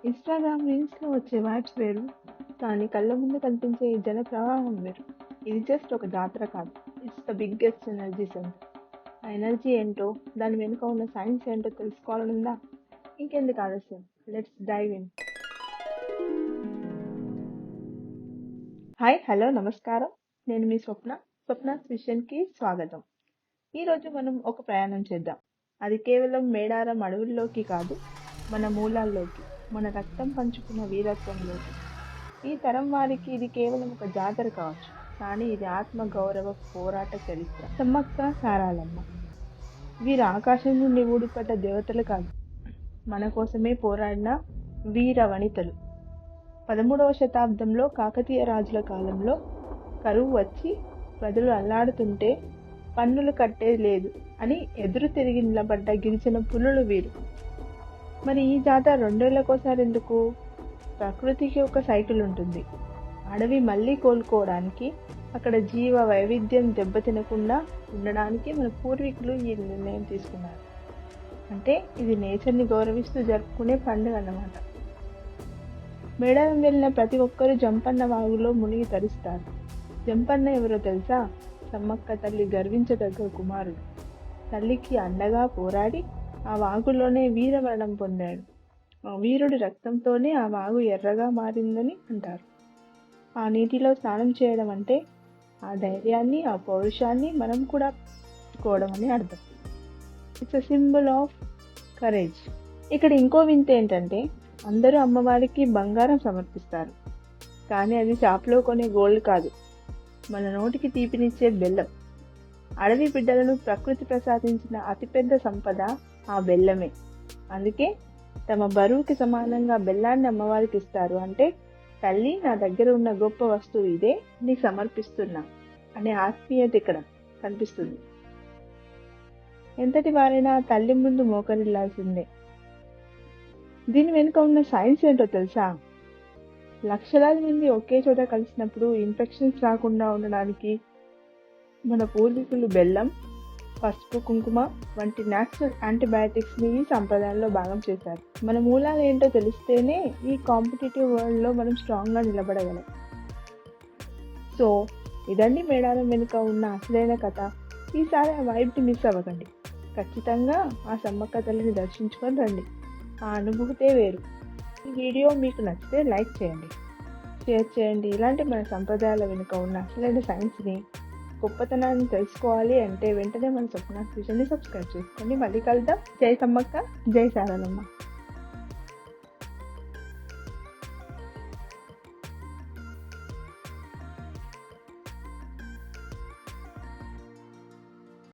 Instagram రీల్స్‌లో వచ్చే vibes వేరు. కానీ కళ్ళ ముందు కనిపించే ఈ జన ప్రవాహం వేరు. ఇది జస్ట్ ఒక జాతర కాదు. It's the biggest energy centre. ఆ ఎనర్జీ ఏంటో, దాని వెనుక ఉన్న సైన్స్ ఏంటో తెలుసుకోవాలనుందా? ఇంకెందుకు ఆలస్యం? Let's dive in. Hi, hello, నమస్కారం. నేను మీ స్వప్నాస్ విషన్‌కి స్వాగతం. ఈరోజు మనం ఒక ప్రయాణం చేద్దాం. అది కేవలం మేడారం అడవుల్లోకి కాదు, మన మూలాల్లోకి, మన రక్తం పంచుకున్న వీరత్వంలోకి. ఈ తరం వారికి ఇది కేవలం ఒక జాతర కావచ్చు, కానీ ఇది ఆత్మ గౌరవ పోరాట చరిత్ర. సమ్మక్క సారాలమ్మ వీరు ఆకాశం నుండి ఊడిపడ్డ దేవతలు కాదు, మన కోసమే పోరాడిన వీర వనితలు. 13వ శతాబ్దంలో కాకతీయ రాజుల కాలంలో కరువు వచ్చి ప్రజలు అల్లాడుతుంటే పన్నులు కట్టేది లేదు అని ఎదురు తిరిగి నిలబడ్డ గిరిజన పులులు వీరు. మరి ఈ జాతర 2 ఏళ్లకోసారి ఎందుకు? ప్రకృతికి ఒక సైకిల్ ఉంటుంది. అడవి మళ్ళీ కోలుకోవడానికి, అక్కడ జీవ వైవిధ్యం దెబ్బతినకుండా ఉండడానికి మన పూర్వీకులు ఈ నిర్ణయం తీసుకున్నారు. అంటే ఇది నేచర్ని గౌరవిస్తూ జరుపుకునే పండుగ అన్నమాట. మేడారం వెళ్ళిన ప్రతి ఒక్కరూ జంపన్న వాగులో మునిగి తరిస్తారు. జంపన్న ఎవరో తెలుసా? సమ్మక్క తల్లి గర్వించదగ్గ కుమారుడు. తల్లికి అండగా పోరాడి ఆ వాగులోనే వీరమరణం పొందాడు. ఆ వీరుడి రక్తంతోనే ఆ వాగు ఎర్రగా మారిందని అంటారు. ఆ నీటిలో స్నానం చేయడం అంటే ఆ ధైర్యాన్ని, ఆ పౌరుషాన్ని మనం కూడా తీసుకోవడం అని అర్థం. It's a symbol of courage. ఇక్కడ ఇంకో వింత ఏంటంటే, అందరూ అమ్మవారికి బంగారం సమర్పిస్తారు, కానీ అది షాప్లో కొనే గోల్డ్ కాదు, మన నోటికి తీపినిచ్చే బెల్లం. అడవి బిడ్డలను ప్రకృతి ప్రసాదించిన అతిపెద్ద సంపద ఆ బెల్లమే. అందుకే తమ బరువుకి సమానంగా బెల్లాన్ని అమ్మవారికి ఇస్తారు. అంటే తల్లి, నా దగ్గర ఉన్న గొప్ప వస్తువు ఇదే, నీకు సమర్పిస్తున్నా అనే ఆత్మీయత ఇక్కడ కనిపిస్తుంది. ఎంతటి వారైనా తల్లి ముందు మోకరిల్లాల్సిందే. దీని వెనుక ఉన్న సైన్స్ ఏంటో తెలుసా? లక్షలాది మంది ఒకే చోట కలిసినప్పుడు ఇన్ఫెక్షన్స్ రాకుండా ఉండడానికి మన పూర్వీకులు బెల్లం, పసుపు, కుంకుమ వంటి న్యాచురల్ యాంటీబయాటిక్స్ని ఈ సంప్రదాయంలో భాగం చేశారు. మన మూలాలు ఏంటో తెలిస్తేనే ఈ కాంపిటేటివ్ వరల్డ్లో మనం స్ట్రాంగ్గా నిలబడగలం. సో ఇదండి మేడారం వెనుక ఉన్న అసలైన కథ. ఈసారి ఆ వైబ్ని మిస్ అవ్వకండి. ఖచ్చితంగా ఆ సమ్మక్క తల్లిని దర్శించుకొని రండి. ఆ అనుభూతే వేరు. ఈ వీడియో మీకు నచ్చితే లైక్ చేయండి, షేర్ చేయండి. ఇలాంటి మన సంప్రదాయాల వెనుక ఉన్న అసలైన సైన్స్ని, గొప్పతనాన్ని తెలుసుకోవాలి అంటే వెంటనే మన స్వప్నాస్ విషన్ని సబ్స్క్రైబ్ చేసుకోండి. మళ్ళీ కలుద్దాం. జై సమ్మక్క, జై సారలమ్మ.